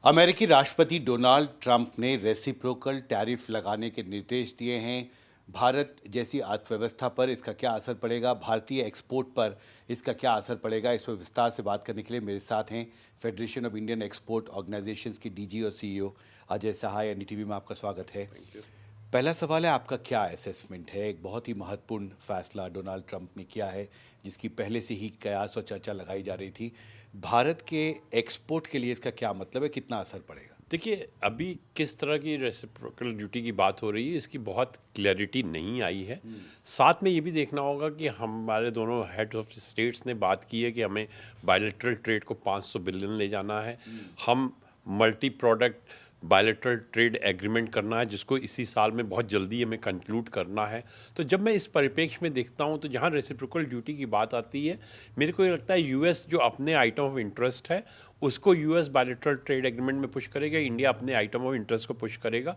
अमेरिकी राष्ट्रपति Donald Trump ने रेसिप्रोकल टैरिफ लगाने के निर्देश दिए हैं। भारत जैसी अर्थव्यवस्था पर इसका क्या असर पड़ेगा, भारतीय एक्सपोर्ट पर इसका क्या असर पड़ेगा, इस पर विस्तार से बात करने के लिए मेरे साथ हैं federation of Indian export organisations के डीजी और सीईओ अजय सहाय। एनडीटीवी में आपका स्वागत है। पहला सवाल है, आपका क्या असेसमेंट है? एक बहुत ही महत्वपूर्ण फैसला डोनाल्ड ट्रंप ने किया है जिसकी पहले से ही कयास और चर्चा लगाई जा रही थी। भारत के एक्सपोर्ट के लिए इसका क्या मतलब है, कितना असर पड़ेगा? देखिए, अभी किस तरह की रेसिप्रोकल ड्यूटी की बात हो रही है इसकी बहुत क्लैरिटी नहीं आई है। साथ में ये भी देखना होगा कि हमारे दोनों हेड ऑफ स्टेट्स ने बात की है कि हमें बायलैटरल ट्रेड को 500 बिलियन ले जाना है। हम multi product bilateral trade agreement करना है जिसको इसी साल में बहुत जल्दी हमें कंक्लूड करना है। तो जब मैं इस परिप्रेक्ष्य में देखता हूँ तो जहाँ रेसिप्रोकल ड्यूटी की बात आती है, मेरे को ये लगता है यूएस जो अपने आइटम ऑफ इंटरेस्ट है उसको यूएस बायलैटरल ट्रेड एग्रीमेंट में पुश करेगा, इंडिया अपने आइटम ऑफ इंटरेस्ट को पुश करेगा।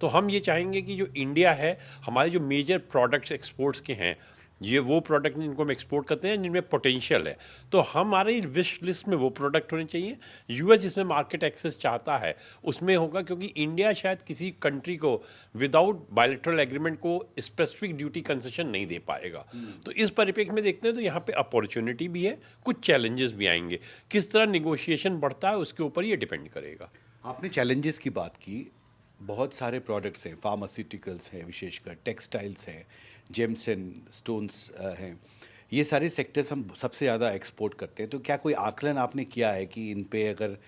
तो हम ये चाहेंगे कि जो इंडिया है, हमारे जो मेजर प्रोडक्ट्स एक्सपोर्ट्स के हैं, ये वो प्रोडक्ट जिनको हम एक्सपोर्ट करते हैं जिनमें पोटेंशियल है, तो हमारी विश लिस्ट में वो प्रोडक्ट होने चाहिए। यूएस जिसमें मार्केट एक्सेस चाहता है उसमें होगा, क्योंकि इंडिया शायद किसी कंट्री को विदाउट बायलैटरल एग्रीमेंट को स्पेसिफिक ड्यूटी कंसेशन नहीं दे पाएगा। तो इस परिप्रेक्ष्य में देखते हैं तो यहाँ पे अपॉर्चुनिटी भी है, कुछ चैलेंजेस भी आएंगे। किस तरह निगोशिएशन बढ़ता है उसके ऊपर ये डिपेंड करेगा। आपने चैलेंजेस की बात की। बहुत सारे प्रोडक्ट्स हैं, फार्मास्यूटिकल्स हैं, विशेषकर टेक्सटाइल्स हैं, जेम्स एंड स्टोन्स हैं। ये सारे सेक्टर्स हम सबसे ज़्यादा एक्सपोर्ट करते हैं। तो क्या कोई आकलन आपने किया है कि इन पे अगर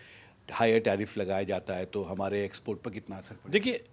हायर टैरिफ लगाया जाता है तो हमारे एक्सपोर्ट पर कितना असर पड़ेगा? देखिए,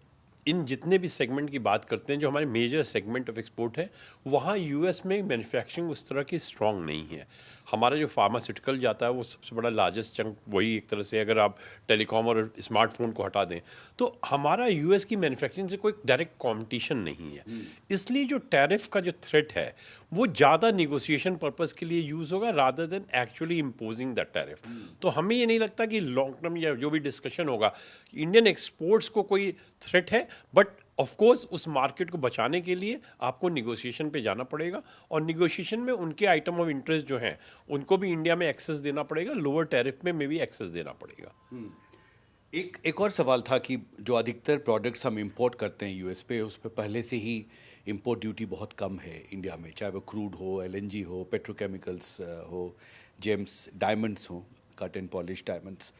इन जितने भी सेगमेंट की बात करते हैं जो हमारे मेजर सेगमेंट ऑफ एक्सपोर्ट है, वहाँ यूएस में मैन्युफैक्चरिंग उस तरह की स्ट्रांग नहीं है। हमारा जो फार्मास्यूटिकल जाता है वो सबसे बड़ा लार्जेस्ट चंक वही, एक तरह से अगर आप टेलीकॉम और स्मार्टफोन को हटा दें तो हमारा यूएस की मैन्युफैक्चरिंग से कोई डायरेक्ट कंपटीशन नहीं है। इसलिए जो टैरिफ का जो थ्रेट है वो ज़्यादा निगोशिएशन पर्पस के लिए यूज़ होगा rather than actually imposing the tariff. तो हमें ये नहीं लगता कि लॉन्ग टर्म या जो भी डिस्कशन होगा इंडियन एक्सपोर्ट्स को कोई थ्रेट है, बट ऑफ कोर्स उस मार्केट को बचाने के लिए आपको निगोशिएशन पे जाना पड़ेगा, और निगोशिएशन में उनके आइटम ऑफ इंटरेस्ट जो हैं उनको भी इंडिया में एक्सेस देना पड़ेगा, लोअर टैरिफ में भी एक्सेस देना पड़ेगा। एक और सवाल था कि जो अधिकतर प्रोडक्ट्स हम इंपोर्ट करते हैं यूएस पे, उस पर पहले से ही इंपोर्ट ड्यूटी बहुत कम है इंडिया में, चाहे वो क्रूड हो, एलएनजी हो, पेट्रोकेमिकल्स हो, जेम्स डायमंड्स हो, कट एंड पॉलिश डायमंड्स।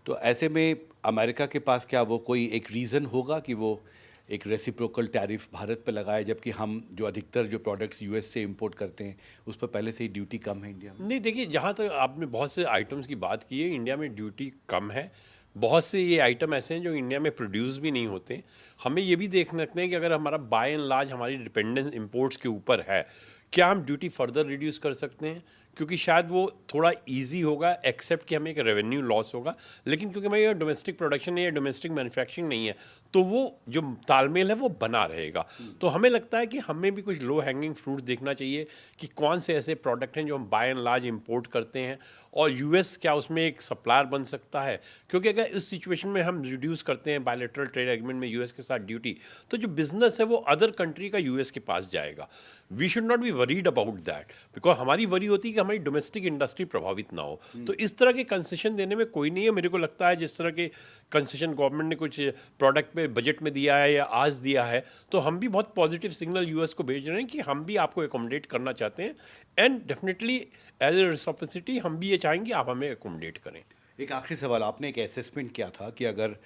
तो ऐसे में अमेरिका के पास क्या वो कोई एक रीज़न होगा कि वो एक रेसिप्रोकल टैरिफ भारत पे लगाए, जबकि हम जो अधिकतर जो प्रोडक्ट्स यूएस से इंपोर्ट करते हैं उस पर पहले से ही ड्यूटी कम है इंडिया में? नहीं, देखिए, जहाँ तक आपने बहुत से आइटम्स की बात की है, इंडिया में ड्यूटी कम है। बहुत से ये आइटम ऐसे हैं जो इंडिया में प्रोड्यूस भी नहीं होते। हमें ये भी देखना रखते हैं कि अगर हमारा बाय एंड लार्ज हमारी डिपेंडेंस इंपोर्ट्स के ऊपर है, क्या हम ड्यूटी फर्दर रिड्यूस कर सकते हैं, क्योंकि शायद वो थोड़ा इजी होगा, एक्सेप्ट कि हमें एक रेवेन्यू लॉस होगा। लेकिन क्योंकि हमारी डोमेस्टिक प्रोडक्शन है या डोमेस्टिक मैन्युफैक्चरिंग नहीं है, तो वो जो तालमेल है वो बना रहेगा। तो हमें लगता है कि हमें भी कुछ लो हैंगिंग फ्रूट देखना चाहिए कि कौन से ऐसे प्रोडक्ट हैं जो हम बाय एंड लार्ज इंपोर्ट करते हैं, और यूएस क्या उसमें एक सप्लायर बन सकता है। क्योंकि अगर इस सिचुएशन में हम रिड्यूस करते हैं बायलैटरल ट्रेड एग्रीमेंट में यूएस के साथ ड्यूटी, तो जो बिजनेस है वो अदर कंट्री का यूएस के पास जाएगा। We should not be worried about that, because हमारी वरी होती है कि हमारी डोमेस्टिक इंडस्ट्री प्रभावित ना हो। तो इस तरह के कंसेशन देने में कोई नहीं है। मेरे को लगता है जिस तरह के कंसेशन गवर्नमेंट ने कुछ प्रोडक्ट पे बजट में दिया है या आज दिया है, तो हम भी बहुत पॉजिटिव सिग्नल यूएस को भेज रहे हैं कि हम भी आपको एकोमोडेट करना चाहते हैं, and definitely as a reciprocity हम भी ये चाहेंगे आप हमें एकोमोडेट करें। एक आखिरी सवाल, आपने एक असेसमेंट किया था कि अगर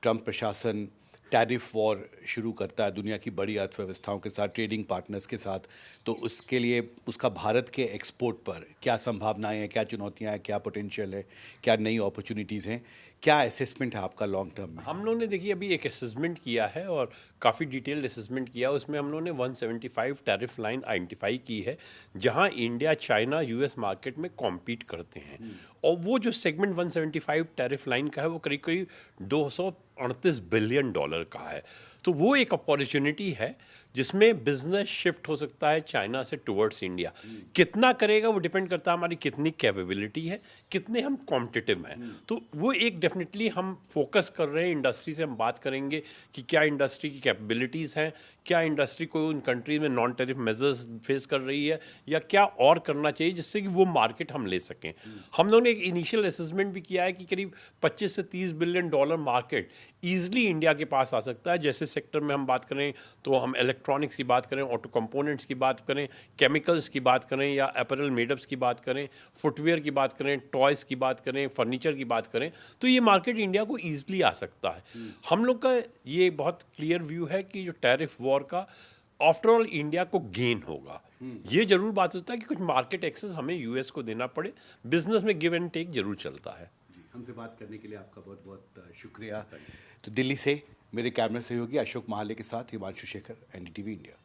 ट्रंप प्रशासन टैरिफ वॉर शुरू करता है दुनिया की बड़ी अर्थव्यवस्थाओं के साथ, ट्रेडिंग पार्टनर्स के साथ, तो उसके लिए उसका भारत के एक्सपोर्ट पर क्या संभावनाएं हैं, क्या चुनौतियां हैं, क्या पोटेंशियल है, क्या नई अपॉर्चुनिटीज़ हैं? क्या असेसमेंट है आपका लॉन्ग टर्म में? हम लोगों ने देखिए अभी एक असेसमेंट किया है और काफ़ी डिटेल्ड असेसमेंट किया। उसमें हम लोगों ने 175 टैरिफ लाइन आइडेंटिफाई की है जहां इंडिया, चाइना, यूएस मार्केट में कॉम्पीट करते हैं। और वो जो सेगमेंट 175 टैरिफ लाइन का है वो करीब करीब $238 बिलियन का है। तो वो एक अपॉर्चुनिटी है जिसमें बिजनेस शिफ्ट हो सकता है चाइना से टुवर्ड्स इंडिया। कितना करेगा वो डिपेंड करता है हमारी कितनी कैपेबिलिटी है, कितने हम कॉम्पिटिटिव हैं। तो वो एक डेफिनेटली हम फोकस कर रहे हैं, इंडस्ट्री से हम बात करेंगे कि क्या इंडस्ट्री की कैपेबिलिटीज़ हैं, क्या इंडस्ट्री को उन कंट्रीज में नॉन टैरिफ मेजर्स फेस कर रही है, या क्या और करना चाहिए जिससे कि वो मार्केट हम ले सकें। हम लोगों ने एक इनिशियल असेसमेंट भी किया है कि करीब 25 से 30 billion dollar market easily India के पास आ सकता है। जैसे सेक्टर में हम बात करें तो हम इलेक्ट्रॉनिक्स की बात करें, ऑटो कंपोनेंट्स की बात करें, केमिकल्स की बात करें, या अपैरल मेडअप्स की बात करें, फुटवेयर की बात करें, टॉयज़ की बात करें, फर्नीचर की बात करें, तो ये मार्केट इंडिया को ईजिली आ सकता है। हम लोग का ये बहुत क्लियर व्यू है कि जो टैरिफ वॉर का आफ्टर ऑल इंडिया को गेन होगा। ये जरूर बात होता है कि कुछ मार्केट एक्सेस हमें यूएस को देना पड़े, बिजनेस में गिव एंड टेक जरूर चलता है। जी, हमसे बात करने के लिए आपका बहुत बहुत शुक्रिया। तो दिल्ली से मेरे कैमरा सहयोगी अशोक महाले के साथ हिमांशु शेखर, एनडीटीवी इंडिया।